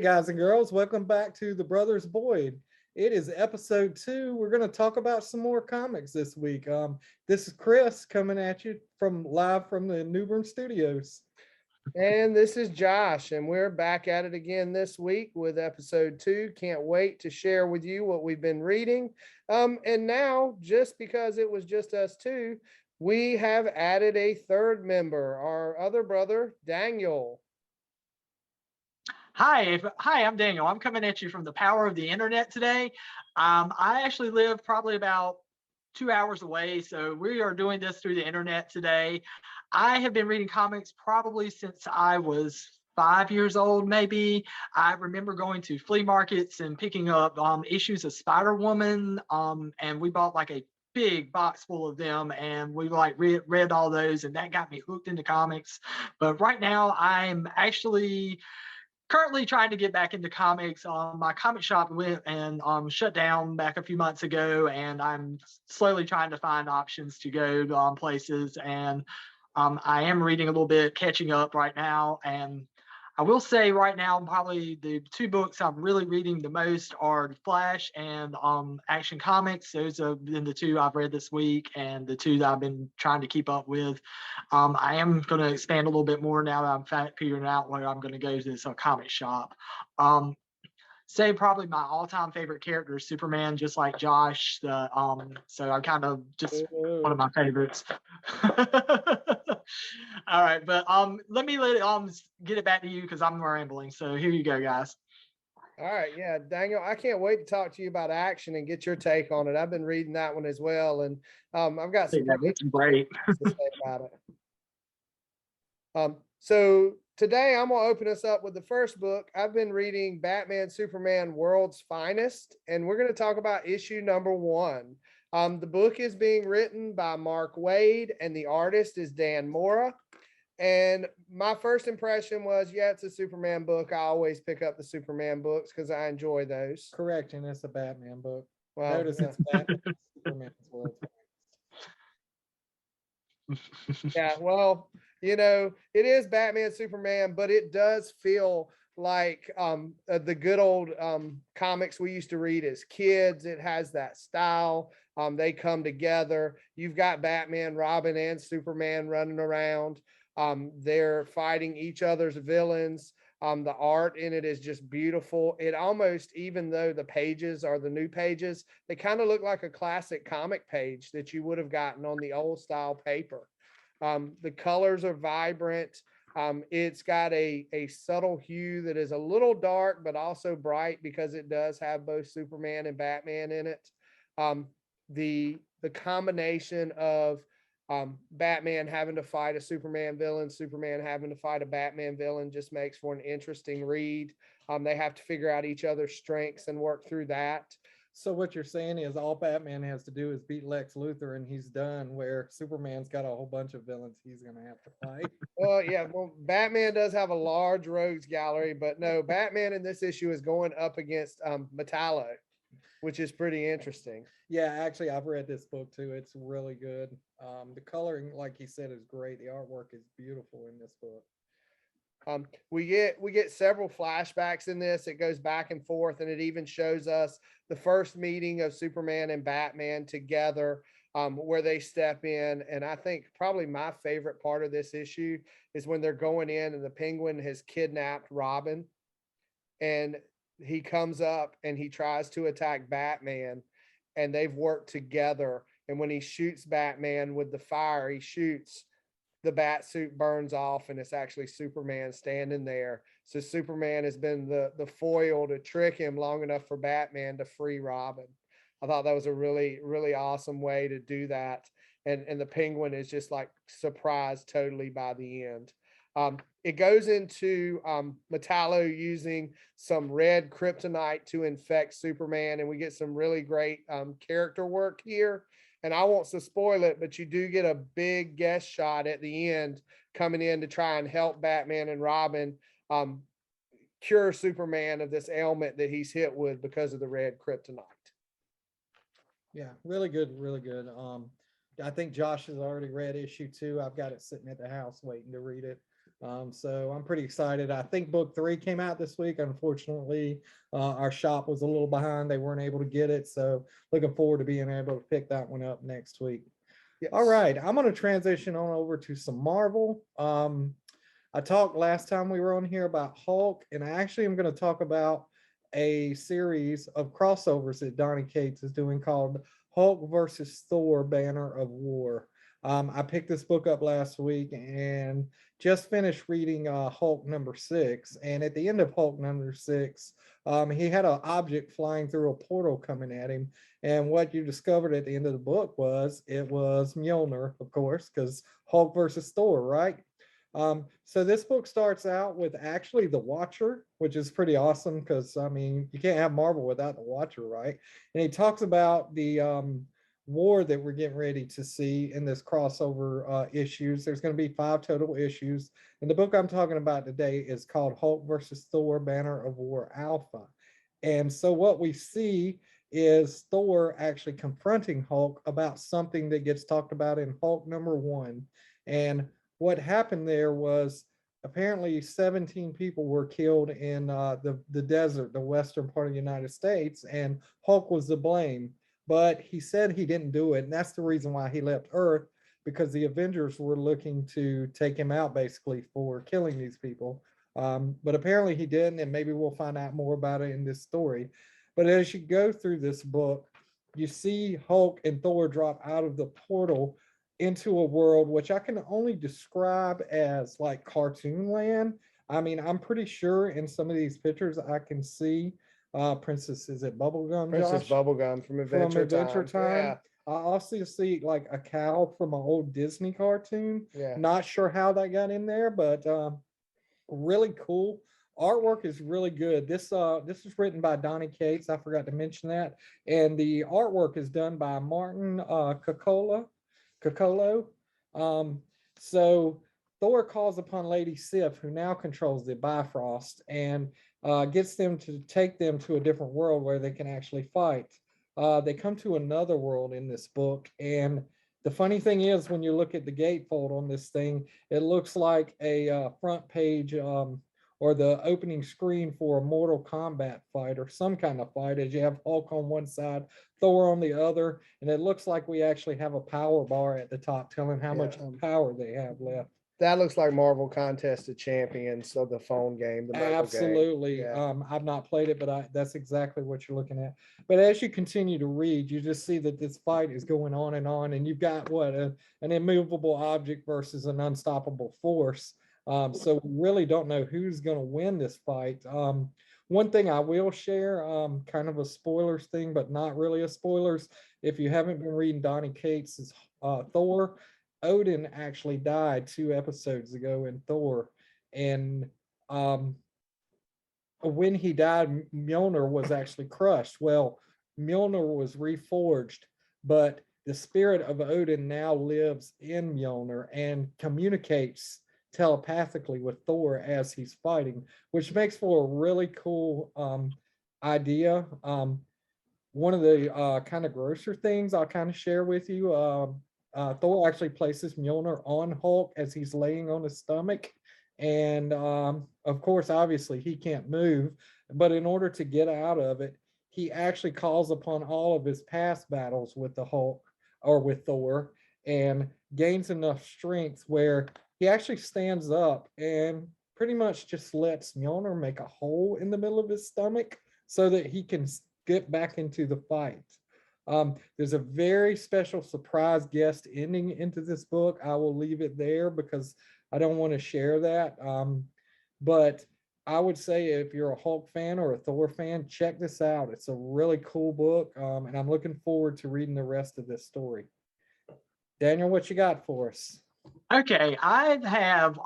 guys and girls, welcome back to the Brothers Boyd. It is episode 2. We're going to talk about some more comics this week. This is Chris coming at you from live from the New Bern Studios. And this is Josh, and we're back at it again this week with episode 2. Can't wait to share with you what we've been reading. And now, just because it was just us two, we have added a third member, our other brother, Daniel. Hi, I'm Daniel. I'm coming at you from the power of the internet today. I actually live probably about 2 hours away, so we are doing this through the internet today. I have been reading comics probably since I was 5 years old, maybe. I remember going to flea markets and picking up issues of Spider-Woman, and we bought like a big box full of them, and we like read all those, and that got me hooked into comics. But right now, I'm actually currently trying to get back into comics. My comic shop went and shut down back a few months ago, and I'm slowly trying to find options to go to places. And I am reading a little bit, catching up right now. And I will say right now, probably the two books I'm really reading the most are Flash and Action Comics. Those have been the two I've read this week, and the two that I've been trying to keep up with. I am going to expand a little bit more now that I'm figuring out where I'm going to go to this comic shop. Say probably my all-time favorite character is Superman, just like Josh. So I kind of just one of my favorites. All right, but let me get it back to you because I'm rambling. So here you go, guys. All right, yeah, Daniel, I can't wait to talk to you about Action and get your take on it. I've been reading that one as well, and I've got some great to say about it. So today I'm going to open us up with the first book. I've been reading Batman Superman World's Finest, and we're going to talk about issue number 1. The book is being written by Mark Waid, and the artist is Dan Mora. And my first impression was, yeah, it's a Superman book. I always pick up the Superman books because I enjoy those. Correct, and it's a Batman book. Well, notice it's Batman Superman's World. Yeah, well, it is Batman Superman, but it does feel like the good old comics we used to read as kids. It has that style. They come together. You've got Batman, Robin, and Superman running around. They're fighting each other's villains. The art in it is just beautiful. It almost, even though the pages are the new pages, they kind of look like a classic comic page that you would have gotten on the old style paper. The colors are vibrant. It's got a subtle hue that is a little dark, but also bright because it does have both Superman and Batman in it. The combination of Batman having to fight a Superman villain, Superman having to fight a Batman villain just makes for an interesting read. They have to figure out each other's strengths and work through that. So what you're saying is all Batman has to do is beat Lex Luthor and he's done, where Superman's got a whole bunch of villains he's going to have to fight. Well, Batman does have a large rogues gallery, but no, Batman in this issue is going up against Metallo, which is pretty interesting. Yeah, actually, I've read this book too. It's really good. The coloring, like he said, is great. The artwork is beautiful in this book. We get several flashbacks in this. It goes back and forth, and it even shows us the first meeting of Superman and Batman together, where they step in. And I think probably my favorite part of this issue is when they're going in and the Penguin has kidnapped Robin, and he comes up and he tries to attack Batman, and they've worked together. And when he shoots Batman with the fire, he shoots, the bat suit burns off, and it's actually Superman standing there. So Superman has been the foil to trick him long enough for Batman to free Robin. I thought that was a really, really awesome way to do that. And the Penguin is just like surprised totally by the end. It goes into Metallo using some red kryptonite to infect Superman, and we get some really great character work here. And I won't spoil it, but you do get a big guest shot at the end coming in to try and help Batman and Robin cure Superman of this ailment that he's hit with because of the red kryptonite. Yeah, really good, really good. I think Josh has already read issue 2. I've got it sitting at the house waiting to read it. So I'm pretty excited. I think book 3 came out this week. Unfortunately, our shop was a little behind. They weren't able to get it. So looking forward to being able to pick that one up next week. All Yes. right, I'm going to transition on over to some Marvel. I talked last time we were on here about Hulk, and I actually am going to talk about a series of crossovers that Donny Cates is doing called Hulk versus Thor Banner of War. I picked this book up last week and just finished reading Hulk number 6. And at the end of Hulk number 6, he had an object flying through a portal coming at him. And what you discovered at the end of the book was it was Mjolnir, of course, because Hulk versus Thor, right? So this book starts out with actually the Watcher, which is pretty awesome because I mean you can't have Marvel without the Watcher, right? And he talks about the war that we're getting ready to see in this crossover issues. There's going to be 5 total issues, and the book I'm talking about today is called Hulk versus Thor: Banner of War Alpha. And so what we see is Thor actually confronting Hulk about something that gets talked about in Hulk number 1. And what happened there was apparently 17 people were killed in the desert, the western part of the United States, and Hulk was to blame. But he said he didn't do it, and that's the reason why he left Earth, because the Avengers were looking to take him out basically for killing these people. But apparently he didn't, and maybe we'll find out more about it in this story. But as you go through this book, you see Hulk and Thor drop out of the portal into a world which I can only describe as like cartoon land. I mean, I'm pretty sure in some of these pictures I can see Princess, is it Bubblegum, Princess Josh? Bubblegum from Adventure Time. I also see like a cow from an old Disney cartoon. Yeah. Not sure how that got in there, but really cool. Artwork is really good. This is written by Donny Cates. I forgot to mention that. And the artwork is done by Martin Cocolo. Um, so Thor calls upon Lady Sif, who now controls the Bifrost, and gets them to take them to a different world where they can actually fight. They come to another world in this book, and the funny thing is, when you look at the gatefold on this thing, it looks like a front page or the opening screen for a Mortal Kombat fight or some kind of fight, as you have Hulk on one side, Thor on the other, and it looks like we actually have a power bar at the top telling how much power they have left. That looks like Marvel Contest of Champions, so the phone game, the mobile Absolutely. game. Yeah. I've not played it, but that's exactly what you're looking at. But as you continue to read, you just see that this fight is going on, and you've got an immovable object versus an unstoppable force. So we really don't know who's going to win this fight. One thing I will share, kind of a spoilers thing, but not really a spoilers. If you haven't been reading Donny Cates' Thor, Odin actually died 2 episodes ago in Thor, and when he died, Mjolnir was actually crushed. Well, Mjolnir was reforged, but the spirit of Odin now lives in Mjolnir and communicates telepathically with Thor as he's fighting, which makes for a really cool idea. One of the kind of grosser things I'll kind of share with you. Thor actually places Mjolnir on Hulk as he's laying on his stomach. And of course, obviously, he can't move. But in order to get out of it, he actually calls upon all of his past battles with the Hulk or with Thor and gains enough strength where he actually stands up and pretty much just lets Mjolnir make a hole in the middle of his stomach so that he can get back into the fight. There's a very special surprise guest ending into this book. I will leave it there because I don't want to share that. But I would say if you're a Hulk fan or a Thor fan, check this out. It's a really cool book, and I'm looking forward to reading the rest of this story. Daniel, what you got for us? Okay, I have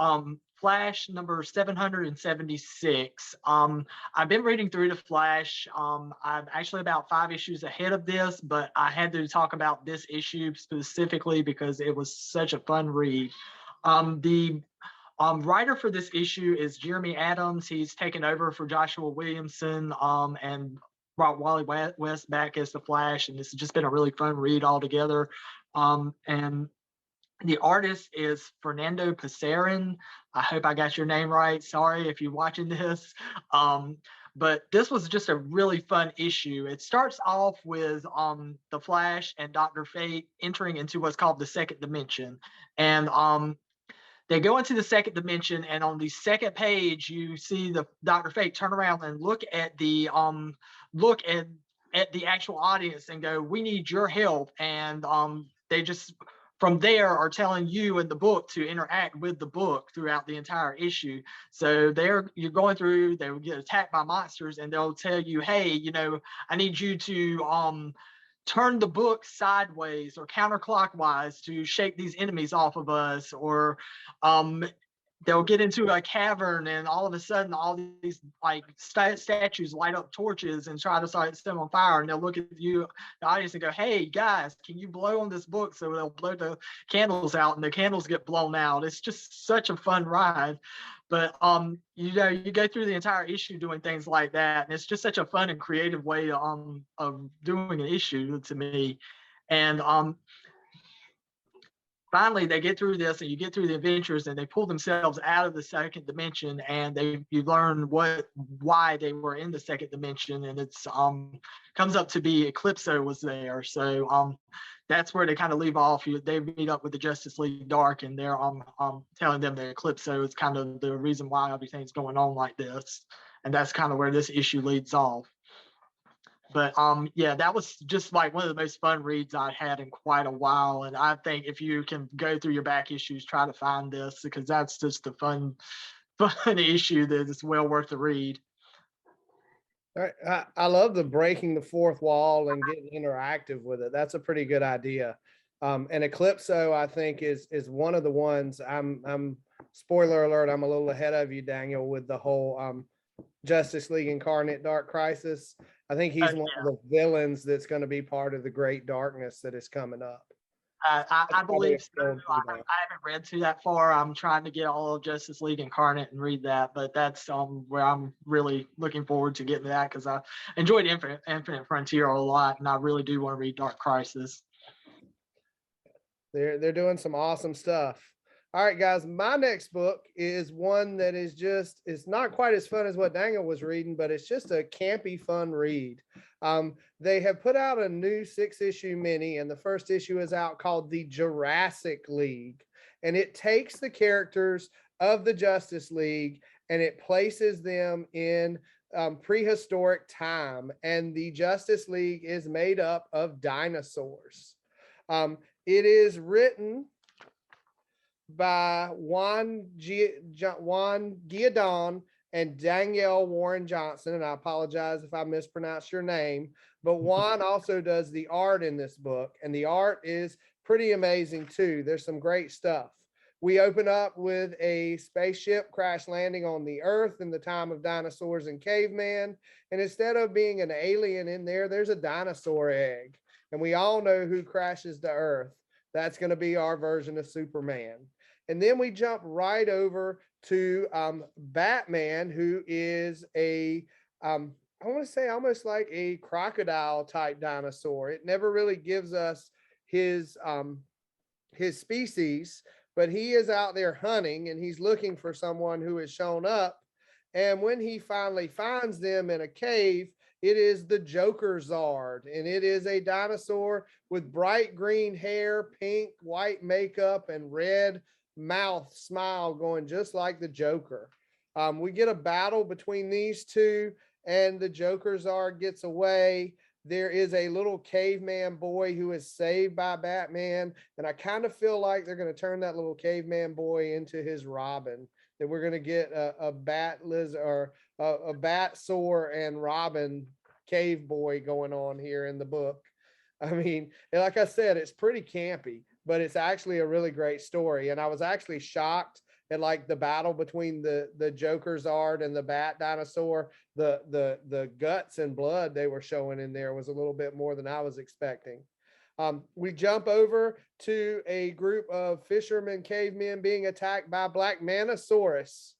Flash number 776. I've been reading through the Flash. I'm actually about 5 issues ahead of this, but I had to talk about this issue specifically because it was such a fun read. The writer for this issue is Jeremy Adams. He's taken over for Joshua Williamson and brought Wally West back as the Flash, and this has just been a really fun read altogether. And The artist is Fernando Pasarin. I hope I got your name right. Sorry if you're watching this. Um, but this was just a really fun issue. It starts off with the Flash and Dr. Fate entering into what's called the second dimension. And they go into the second dimension, and on the second page, you see the Dr. Fate turn around and look at the actual audience and go, "We need your help." And they just from there are telling you in the book to interact with the book throughout the entire issue. So you're going through, they will get attacked by monsters, and they'll tell you, "Hey, I need you to turn the book sideways or counterclockwise to shake these enemies off of us," or um, they'll get into a cavern and all of a sudden all these like statues light up torches and try to set them on fire, and they'll look at you, the audience, and go, "Hey guys, can you blow on this book?" So they'll blow the candles out, and the candles get blown out. It's just such a fun ride. But you go through the entire issue doing things like that, and it's just such a fun and creative way of doing an issue to me. And finally they get through this, and you get through the adventures, and they pull themselves out of the second dimension, and you learn why they were in the second dimension, and it's comes up to be Eclipso was there. So that's where they kind of leave off. They meet up with the Justice League Dark, and they're telling them that Eclipso is kind of the reason why everything's going on like this, and that's kind of where this issue leads off. But yeah, that was just like one of the most fun reads I had in quite a while. And I think if you can go through your back issues, try to find this, because that's just a fun issue that is well worth the read. All right. I love the breaking the fourth wall and getting interactive with it. That's a pretty good idea. And Eclipso, I think, is one of the ones. I'm spoiler alert, I'm a little ahead of you, Daniel, with the whole Justice League Incarnate Dark Crisis. I think he's one of the villains that's going to be part of the Great Darkness that is coming up. I believe so. I haven't read to that far. I'm trying to get all of Justice League Incarnate and read that, but that's where I'm really looking forward to getting to that, because I enjoyed Infinite Frontier a lot, and I really do want to read Dark Crisis. They're doing some awesome stuff. All right, guys, my next book is one that is just, it's not quite as fun as what Daniel was reading, but it's just a campy, fun read. They have put out a new 6-issue mini, and the first issue is out, called the Jurassic League. And it takes the characters of the Justice League and it places them in prehistoric time. And the Justice League is made up of dinosaurs. It is written by Juan Guiadon and Danielle Warren Johnson, and I apologize if I mispronounced your name, but Juan also does the art in this book, and the art is pretty amazing too. There's some great stuff. We open up with a spaceship crash landing on the Earth in the time of dinosaurs and caveman, and instead of being an alien in there, there's a dinosaur egg, and we all know who crashes the Earth. That's going to be our version of Superman. And then we jump right over to Batman, who is I want to say almost like a crocodile type dinosaur. It never really gives us his species, but he is out there hunting, and he's looking for someone who has shown up. And when he finally finds them in a cave, it is the Joker Zard, and it is a dinosaur with bright green hair, pink, white makeup, and red mouth smile, going just like the Joker. We get a battle between these two, and the Joker Zard gets away. There is a little caveman boy who is saved by Batman, and I kind of feel like they're going to turn that little caveman boy into his Robin. That we're going to get a bat lizard or a bat sore and Robin cave boy going on here in the book. I mean, like I said, it's pretty campy, but it's actually a really great story. And I was actually shocked at like the battle between the Joker Zard and the bat dinosaur. The guts and blood they were showing in there was a little bit more than I was expecting. We jump over to a group of fishermen cavemen being attacked by Black Mantosaurus,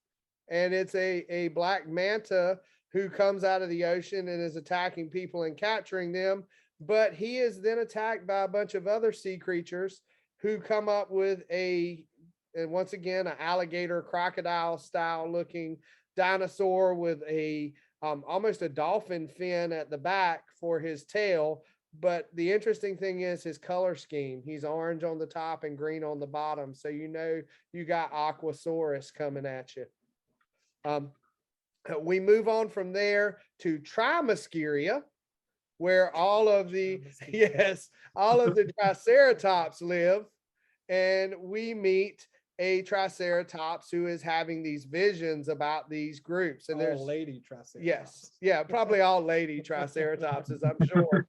and it's a black manta who comes out of the ocean and is attacking people and capturing them, but he is then attacked by a bunch of other sea creatures who come up with and once again, an alligator crocodile style looking dinosaur with a almost a dolphin fin at the back for his tail. But the interesting thing is his color scheme. He's orange on the top and green on the bottom. So you know you got Aquasaurus coming at you. We move on from there to Trimascuria, where all of the all of the Triceratops live, and we meet a Triceratops who is having these visions about these groups. And there's lady Triceratops. Yes, yeah, probably all lady Triceratops, as I'm sure.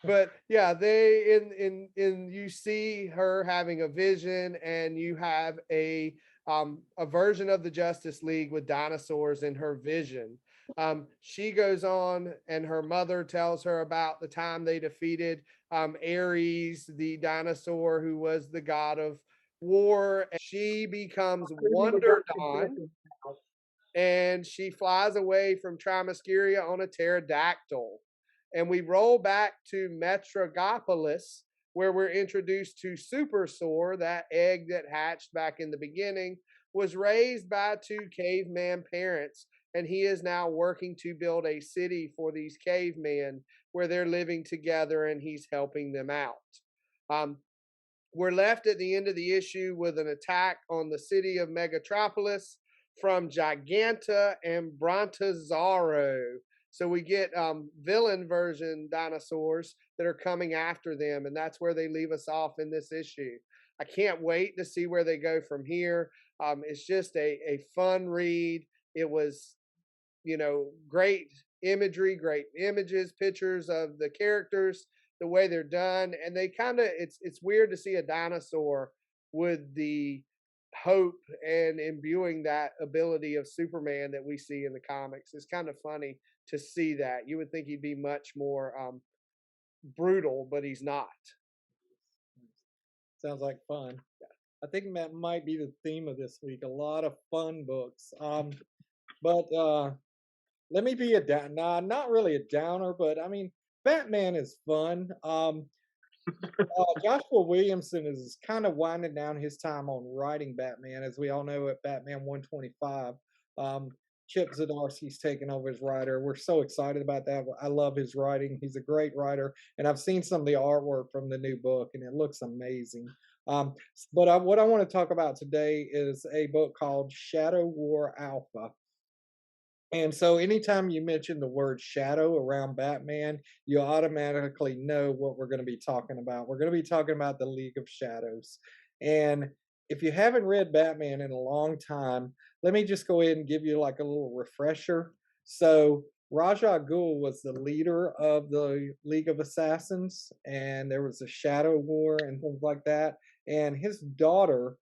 But yeah, they in you see her having a vision, and you have a version of the Justice League with dinosaurs in her vision. She goes on, and her mother tells her about the time they defeated Ares, the dinosaur who was the god of war. And she becomes Wonder Dawn, and she flies away from Trimascuria on a pterodactyl. And we roll back to Metrogopolis, where we're introduced to Super Sor. That egg that hatched back in the beginning was raised by two caveman parents, and he is now working to build a city for these cavemen where they're living together, and he's helping them out. We're left at the end of the issue with an attack on the city of Megatropolis from Giganta and Brontosaurus. So we get villain version dinosaurs that are coming after them, and that's where they leave us off in this issue. I can't wait to see where they go from here. It's just a fun read. It was, great imagery, great images, pictures of the characters, the way they're done, and they it's weird to see a dinosaur with the hope and imbuing that ability of Superman that we see in the comics. It's kind of funny to see that. You would think he'd be much more brutal, but he's not. Sounds like fun. I think that might be the theme of this week. A lot of fun books. But let me be not really a downer, but I mean, Batman is fun. Joshua Williamson is kind of winding down his time on writing Batman, as we all know at Batman 125. Chip Zdarsky's taken over as writer. We're so excited about that. I love his writing. He's a great writer, and I've seen some of the artwork from the new book, and it looks amazing. But what I want to talk about today is a book called Shadow War Alpha. And so anytime you mention the word shadow around Batman, you automatically know what we're going to be talking about. We're going to be talking about the League of Shadows. And if you haven't read Batman in a long time, let me just go ahead and give you like a little refresher. So Ra's al Ghul was the leader of the League of Assassins, and there was a shadow war and things like that. And his daughter,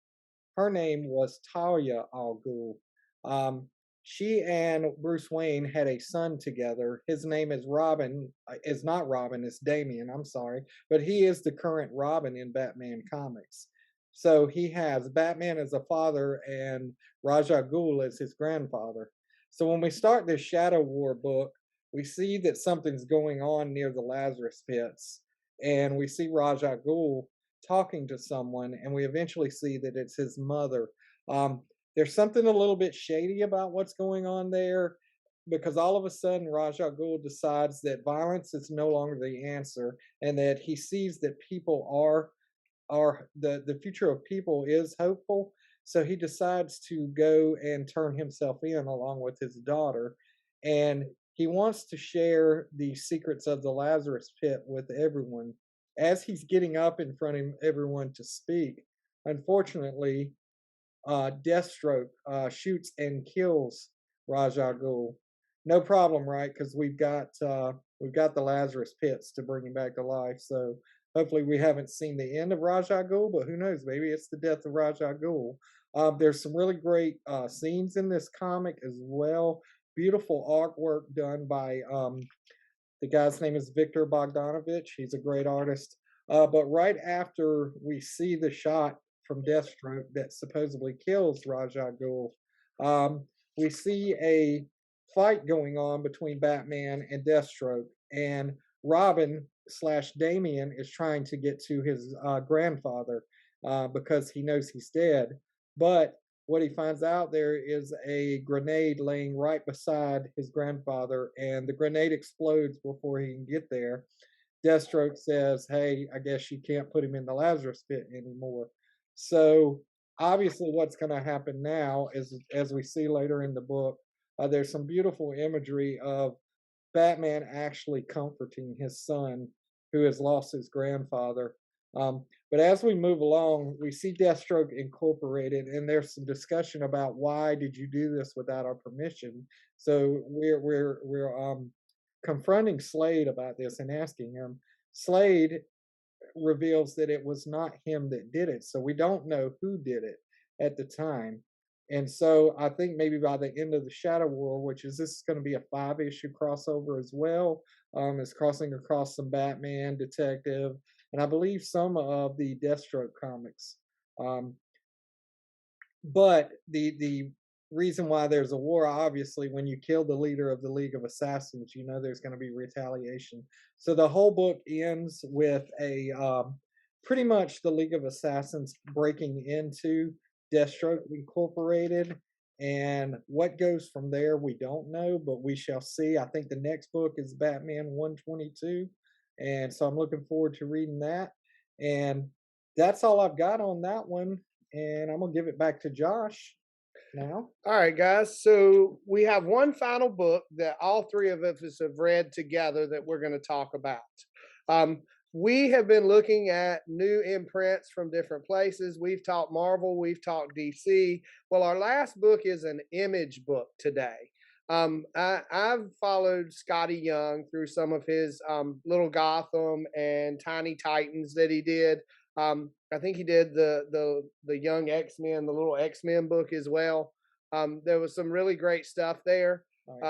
her name was Talia al Ghul. She and Bruce Wayne had a son together. His name is Robin. Is not Robin, it's Damian, I'm sorry. But he is the current Robin in Batman comics. So he has Batman as a father and Ra's al Ghul as his grandfather. So when we start this Shadow War book, we see that something's going on near the Lazarus pits. And we see Ra's al Ghul talking to someone, and we eventually see that it's his mother. There's something a little bit shady about what's going on there, because all of a sudden Ra's al Ghul decides that violence is no longer the answer, and that he sees that people are the future of people is hopeful. So he decides to go and turn himself in along with his daughter, and he wants to share the secrets of the Lazarus pit with everyone. As he's getting up in front of everyone to speak, unfortunately, Deathstroke shoots and kills Ra's al Ghul. No problem, right? Because we've got the Lazarus pits to bring him back to life. So hopefully we haven't seen the end of Ra's al Ghul, but who knows? Maybe it's the death of Ra's al Ghul. There's some really great scenes in this comic as well. Beautiful artwork done by the guy's name is Victor Bogdanovich. He's a great artist. But right after we see the shot from Deathstroke that supposedly kills Ra's al Ghul, we see a fight going on between Batman and Deathstroke. And Robin, slash Damien is trying to get to his grandfather because he knows he's dead. But what he finds out, there is a grenade laying right beside his grandfather, and the grenade explodes before he can get there. Deathstroke says, "Hey, I guess you can't put him in the Lazarus pit anymore." So obviously, what's going to happen now is, as we see later in the book, there's some beautiful imagery of Batman actually comforting his son who has lost his grandfather. But as we move along, we see Deathstroke incorporated, and there's some discussion about why did you do this without our permission. So we're confronting Slade about this and asking him. Slade reveals that it was not him that did it, so we don't know who did it at the time. And so I think maybe by the end of the Shadow War, which is, this is going to be a 5-issue crossover as well, is crossing across some Batman, Detective, and I believe some of the Deathstroke comics. But the reason why there's a war, obviously, when you kill the leader of the League of Assassins, you know there's going to be retaliation. So the whole book ends with a pretty much the League of Assassins breaking into Deathstroke Incorporated, and what goes from there we don't know, but we shall see. I think the next book is Batman 122, and so I'm looking forward to reading that. And that's all I've got on that one, and I'm gonna give it back to Josh now. All right, guys. So we have one final book that all three of us have read together that we're going to talk about. We have been looking at new imprints from different places. We've talked Marvel, we've talked DC. Well, our last book is an Image book today. I've followed Scotty Young through some of his Little Gotham and Tiny Titans that he did. I think he did the Young X-Men, the little X-Men book as well. There was some really great stuff there.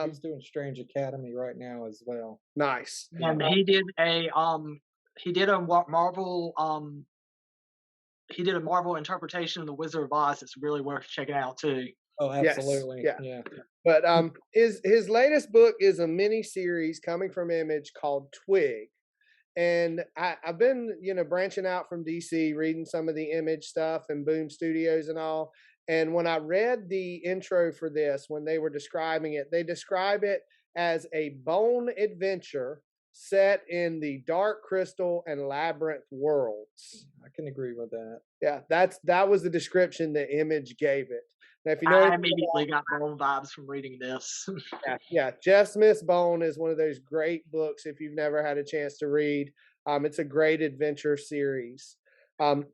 He's doing Strange Academy right now as well. Nice. And he did a Marvel he did a Marvel interpretation of the Wizard of Oz. It's really worth checking out too. Oh, absolutely. Yes, yeah. But his latest book is a mini series coming from Image called Twig. And I've been, branching out from DC, reading some of the Image stuff and Boom Studios and all. And when I read the intro for this, when they were describing it, they describe it as a bone adventure set in the Dark Crystal and Labyrinth worlds. I can agree with that. Yeah, that was the description the Image gave it. Now, if you know, I immediately got my own vibes from reading this. yeah, Jeff Smith's Bone is one of those great books if you've never had a chance to read. It's a great adventure series. And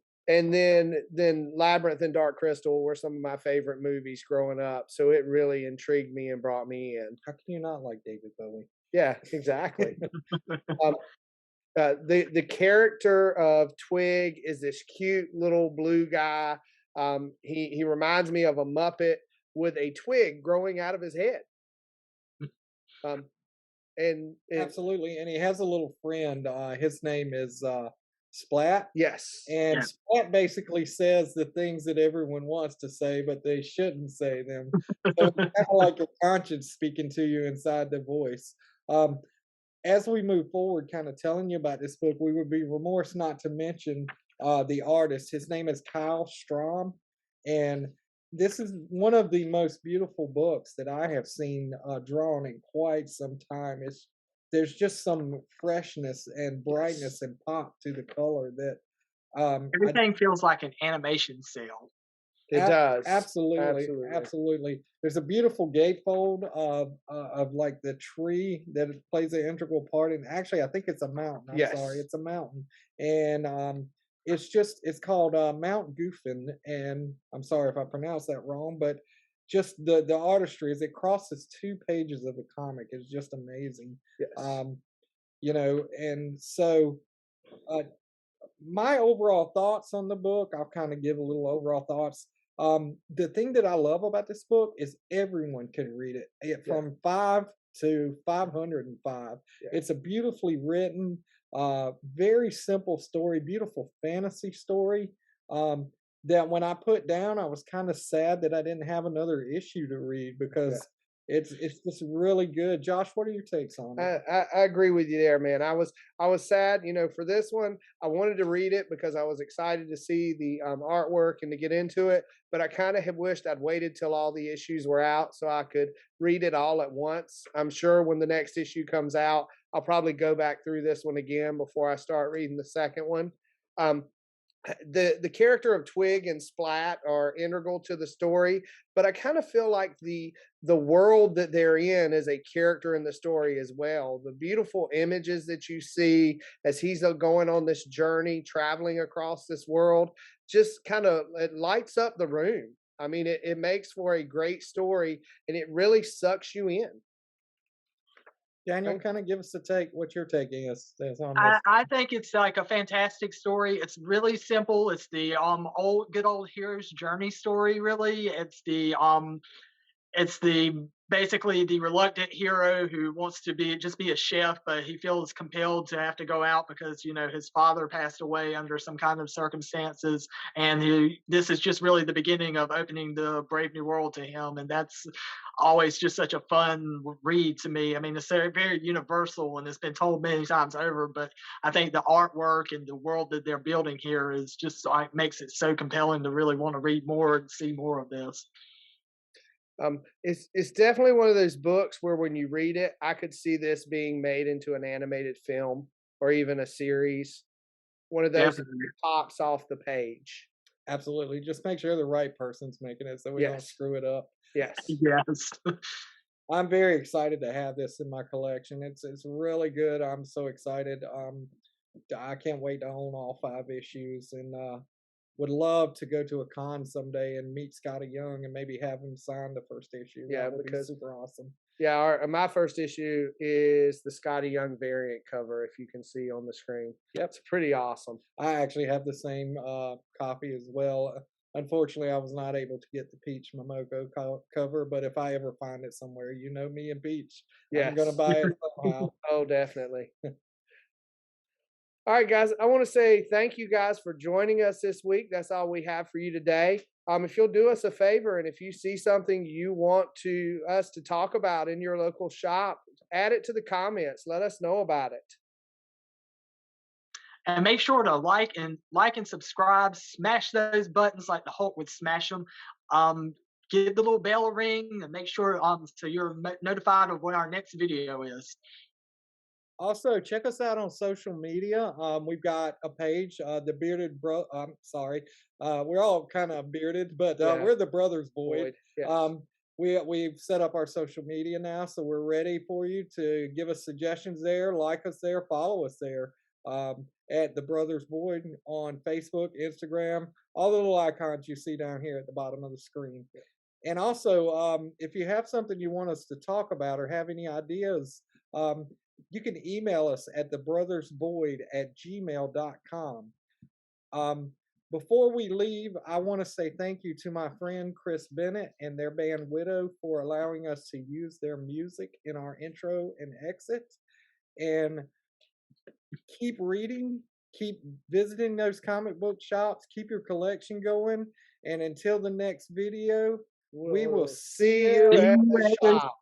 then Labyrinth and Dark Crystal were some of my favorite movies growing up. So it really intrigued me and brought me in. How can you not like David Bowie? Yeah, exactly. The character of Twig is this cute little blue guy. He reminds me of a Muppet with a twig growing out of his head. Absolutely, and he has a little friend. His name is Splat. Yes, and Splat basically says the things that everyone wants to say, but they shouldn't say them. So it's kind of like your conscience speaking to you inside the voice. As we move forward, kind of telling you about this book, we would be remorse not to mention the artist. His name is Kyle Strom, and this is one of the most beautiful books that I have seen drawn in quite some time. There's just some freshness and brightness and pop to the color that everything feels like an animation cell. It does. Absolutely. There's a beautiful gatefold of like the tree that plays an integral part in. Actually, I think it's a mountain. I'm sorry, it's a mountain, and it's called Mount Goofin, and I'm sorry if I pronounced that wrong, but just the artistry as it crosses 2 pages of the comic is just amazing. Yes. And so my overall thoughts on the book, I'll kind of give a little overall thoughts. The thing that I love about this book is everyone can read it from 5 to 505. Yeah. It's a beautifully written, very simple story, beautiful fantasy story. That when I put down, I was kind of sad that I didn't have another issue to read because It's just really good. Josh, what are your takes on it? I agree with you there, man. I was sad, for this one. I wanted to read it because I was excited to see the artwork and to get into it. But I kind of have wished I'd waited till all the issues were out so I could read it all at once. I'm sure when the next issue comes out, I'll probably go back through this one again before I start reading the second one. Um, the character of Twig and Splat are integral to the story, but I kind of feel like the world that they're in is a character in the story as well. The beautiful images that you see as he's going on this journey, traveling across this world, just kind of it lights up the room. I mean, it makes for a great story, and it really sucks you in. Daniel, Okay. kind of give us a take. What your take is on this? I think it's like a fantastic story. It's really simple. It's the old good old hero's journey story, really. It's the basically the reluctant hero who wants to be a chef, but he feels compelled to have to go out because his father passed away under some kind of circumstances, and this is just really the beginning of opening the brave new world to him, and that's always just such a fun read to me. I mean, it's very, very universal and it's been told many times over, but I think the artwork and the world that they're building here is just like makes it so compelling to really want to read more and see more of this. It's definitely one of those books where when you read it, I could see this being made into an animated film or even a series. One of those that Definitely. pops off the page. Absolutely. Just make sure the right person's making it so we don't Yes. screw it up. Yes. Yes. I'm very excited to have this in my collection. It's really good. I'm so excited. I can't wait to own all 5 issues, and would love to go to a con someday and meet Scotty Young and maybe have him sign the first issue. Yeah, That would be because super awesome. yeah, my first issue is the Scotty Young variant cover, if you can see on the screen. Yep. It's pretty awesome. I actually have the same copy as well. Unfortunately, I was not able to get the Peach Momoko cover, but if I ever find it somewhere, me and Peach, I'm gonna Yes. buy it somehow. Oh, definitely. All right, guys, I want to say thank you guys for joining us this week. That's all we have for you today. If you'll do us a favor, and if you see something you want us to talk about in your local shop, add it to the comments. Let us know about it. And make sure to like and subscribe. Smash those buttons like the Hulk would smash them. Give the little bell a ring and make sure so you're notified of when our next video is. Also, check us out on social media. We've got a page, the Bearded Bro. I'm sorry, we're all kind of bearded, but Yeah. we're the Brothers Boyd. Boyd. Yes. We've set up our social media now, so we're ready for you to give us suggestions there, like us there, follow us there. At the Brothers Boyd on Facebook, Instagram, all the little icons you see down here at the bottom of the screen. And also, if you have something you want us to talk about or have any ideas, you can email us at thebrothersboyd@gmail.com. Before we leave, I want to say thank you to my friend Chris Bennett and their band Widow for allowing us to use their music in our intro and exit. And keep reading, keep visiting those comic book shops, keep your collection going. And until the next video, we will see you at See the you at the shop. shop.